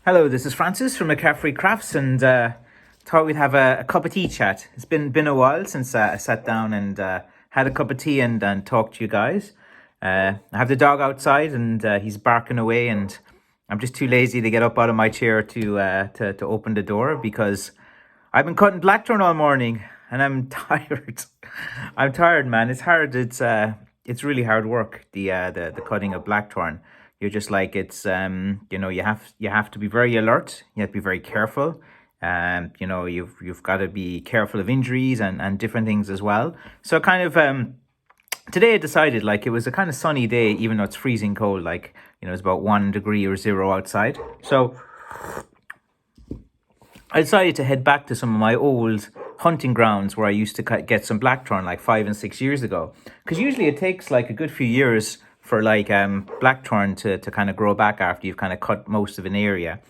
Hello, this is Francis from McCaffrey Crafts, and thought we'd have a cup of tea chat. It's been a while since I sat down and had a cup of tea and talked to you guys. I have the dog outside, and he's barking away, and I'm just too lazy to get up out of my chair to open the door because I've been cutting blackthorn all morning, and I'm tired. I'm tired, man. It's hard. It's really hard work. The cutting of blackthorn. You're just like you have to be very alert. You have to be very careful. You've got to be careful of injuries and different things as well. So kind of today I decided, like, it was a kind of sunny day, even though it's freezing cold. Like, it's about 1 degree or 0 outside. So I decided to head back to some of my old hunting grounds where I used to get some blackthorn like 5 and 6 years ago. Because usually it takes like a good few years for like blackthorn to kind of grow back after you've kind of cut most of an area.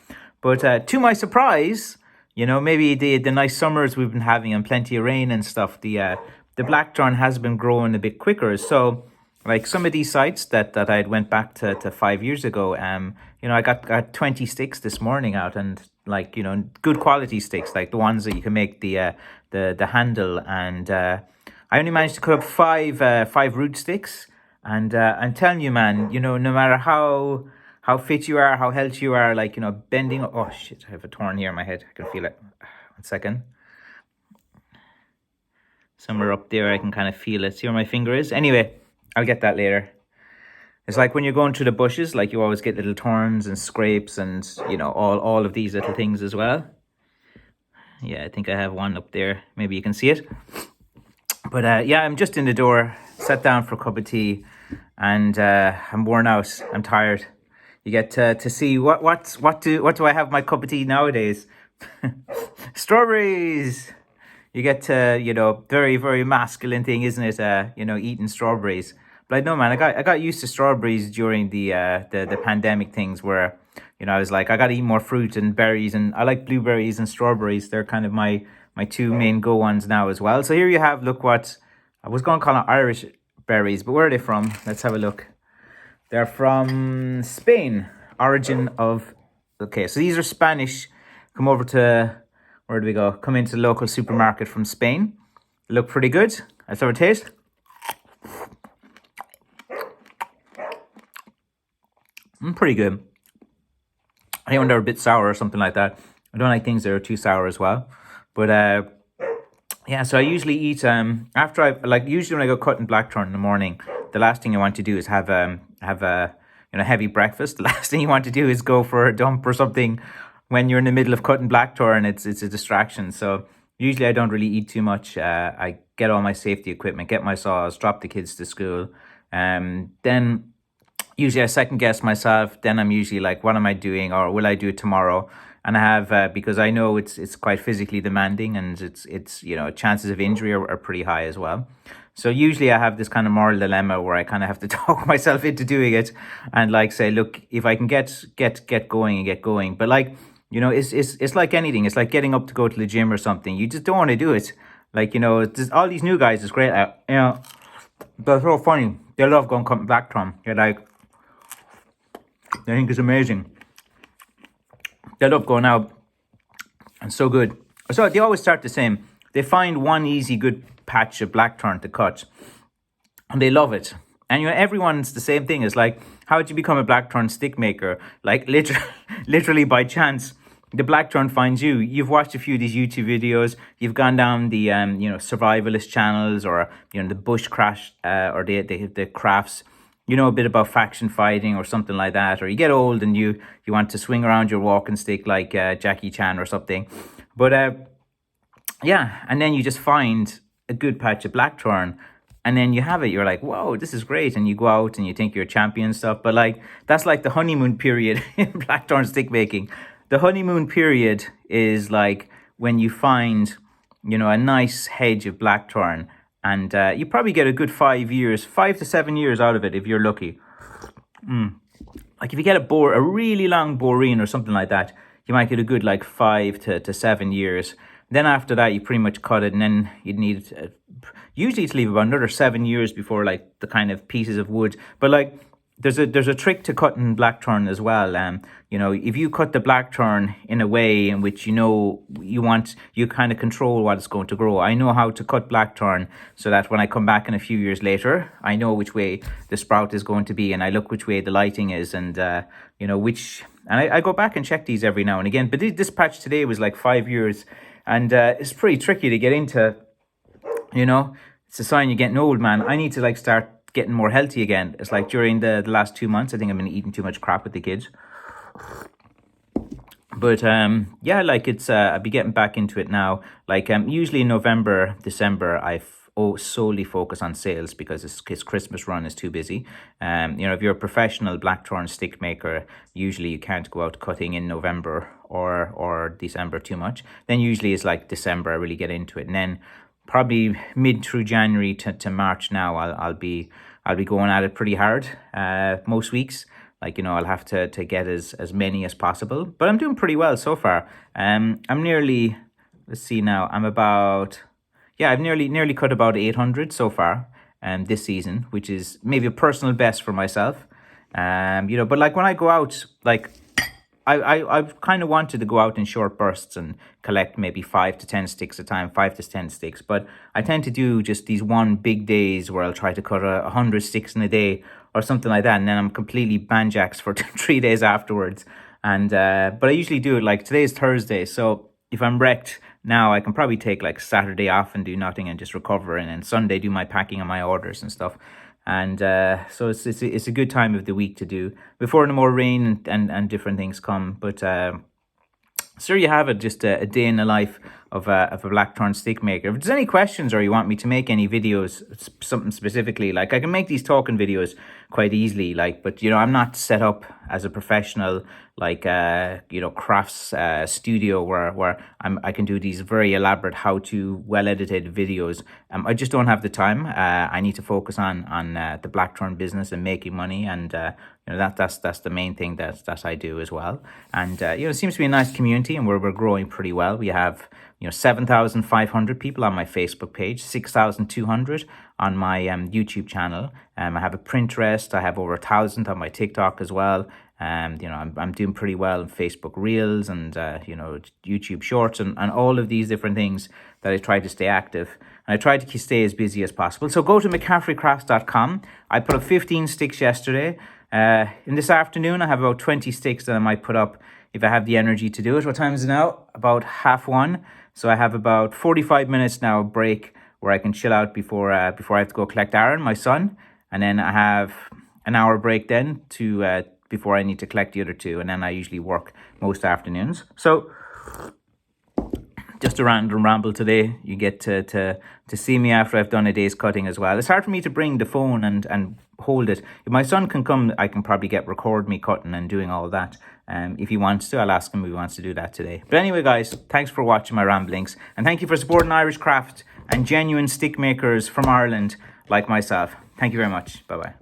But to my surprise, maybe the nice summers we've been having and plenty of rain and stuff, the blackthorn has been growing a bit quicker. So like some of these sites that I had went back to 5 years ago, I got 20 sticks this morning out, and like, good quality sticks, like the ones that you can make the handle. And I only managed to cut up five root sticks. And I'm telling you, man, no matter how fit you are, how healthy you are, like, bending. Oh shit! I have a thorn here in my head. I can feel it. 1 second. Somewhere up there, I can kind of feel it. See where my finger is? Anyway, I'll get that later. It's like when you're going through the bushes, like you always get little thorns and scrapes and, all of these little things as well. Yeah, I think I have one up there. Maybe you can see it. But yeah, I'm just in the door, sat down for a cup of tea, and I'm worn out. I'm tired. You get to see what do I have in my cup of tea nowadays? Strawberries. You get to, very, very masculine thing, isn't it? Eating strawberries. But I know, man, I got used to strawberries during the pandemic things where, I was like, I got to eat more fruit and berries, and I like blueberries and strawberries. They're kind of my two main go ones now as well. So here you have, look what, I was going to call them Irish berries, but where are they from? Let's have a look. They're from Spain, origin of, okay, so these are Spanish. Come over to, where do we go? Come into the local supermarket from Spain. They look pretty good. Let's have a taste. Pretty good. I think they're a bit sour or something like that. I don't like things that are too sour as well. But yeah, so I usually eat after usually when I go cutting blackthorn in the morning, the last thing I want to do is have a heavy breakfast. The last thing you want to do is go for a dump or something when you're in the middle of cutting blackthorn. It's a distraction. So usually I don't really eat too much. I get all my safety equipment, get my saws, drop the kids to school, then usually I second guess myself. Then I'm usually like, what am I doing, or will I do it tomorrow? And I have because I know it's quite physically demanding, and it's chances of injury are pretty high as well. So usually I have this kind of moral dilemma where I kind of have to talk myself into doing it, and like say, look, if I can get going and get going. But like, it's like anything. It's like getting up to go to the gym or something. You just don't want to do it. Like, all these new guys is great. They're so funny. They love going cutting blackthorn. They're like, they think it's amazing. They love going out, and so good. So they always start the same. They find one easy, good patch of blackthorn to cut, and they love it. And everyone's the same thing. It's like, how did you become a blackthorn stick maker? Like literally by chance, the blackthorn finds you. You've watched a few of these YouTube videos. You've gone down the survivalist channels, or the bush crash or the crafts. A bit about faction fighting or something like that, or you get old and you want to swing around your walking stick like Jackie Chan or something. But yeah, and then you just find a good patch of blackthorn, and then you have it. You're like, whoa, this is great. And you go out and you think you're a champion and stuff. But like, that's like the honeymoon period in blackthorn stick making. The honeymoon period is like when you find, a nice hedge of blackthorn, and you probably get a good 5 to 7 years out of it if you're lucky. Like if you get a really long boreen or something like that, you might get a good like 5 to 7 years. Then after that, you pretty much cut it, and then you'd need usually to leave about another 7 years before like the kind of pieces of wood. But like there's a trick to cutting blackthorn as well. You know, if you cut the blackthorn in a way in which you kind of control what it's going to grow. I know how to cut blackthorn so that when I come back in a few years later, I know which way the sprout is going to be, and I look which way the lighting is, and you know and I go back and check these every now and again. But this patch today was like 5 years, and it's pretty tricky to get into. You know, it's a sign you're getting old, man. I need to like start getting more healthy again. It's like during the last 2 months, I think I've been eating too much crap with the kids. But yeah, like it's I'll be getting back into it now. Like usually in November, December, I solely focus on sales because his Christmas run is too busy. You know, if you're a professional blackthorn stick maker, usually you can't go out cutting in November or December too much. Then usually it's like December I really get into it, and then probably mid through January to March now, I'll be going at it pretty hard most weeks. Like, you know, I'll have to get as many as possible, but I'm doing pretty well so far. I'm nearly, let's see now, I've nearly cut about 800 so far this season, which is maybe a personal best for myself. You know, but like when I go out, like I've kind of wanted to go out in short bursts and collect maybe 5 to 10 sticks a time, 5 to 10 sticks. But I tend to do just these one big days where I'll try to cut 100 sticks in a day or something like that. And then I'm completely banjaxed for 3 days afterwards. And but I usually do it like today's Thursday. So if I'm wrecked now, I can probably take like Saturday off and do nothing and just recover. And then Sunday do my packing and my orders and stuff. And so it's a good time of the week to do before the more rain and different things come. But so you have it, just a day in the life of a blackthorn stick maker. If there's any questions or you want me to make any videos, something specifically, like I can make these talking videos quite easily, like, but you know, I'm not set up as a professional, like, you know, crafts studio where I can do these very elaborate how-to, well-edited videos. I just don't have the time. I need to focus on the blackthorn business and making money, and you know, that's the main thing that I do as well. And you know, it seems to be a nice community, and we're growing pretty well. We have, you know, 7,500 people on my Facebook page, 6,200 on my YouTube channel. I have a Pinterest. I have over 1,000 on my TikTok as well. You know, I'm doing pretty well in Facebook Reels and you know, YouTube Shorts and all of these different things that I try to stay active. And I try to stay as busy as possible. So go to McCaffreycrafts.com. I put up 15 sticks yesterday. In this afternoon, I have about 20 sticks that I might put up if I have the energy to do it. What time is it now? About 1:30. So I have about 45 minutes now break where I can chill out before I have to go collect Aaron, my son. And then I have an hour break then to before I need to collect the other two. And then I usually work most afternoons. So just a random ramble today. You get to see me after I've done a day's cutting as well. It's hard for me to bring the phone and hold it. If my son can come, I can probably record me cutting and doing all of that. If he wants to, I'll ask him if he wants to do that today. But anyway, guys, thanks for watching my ramblings. And thank you for supporting Irish craft and genuine stick makers from Ireland like myself. Thank you very much. Bye-bye.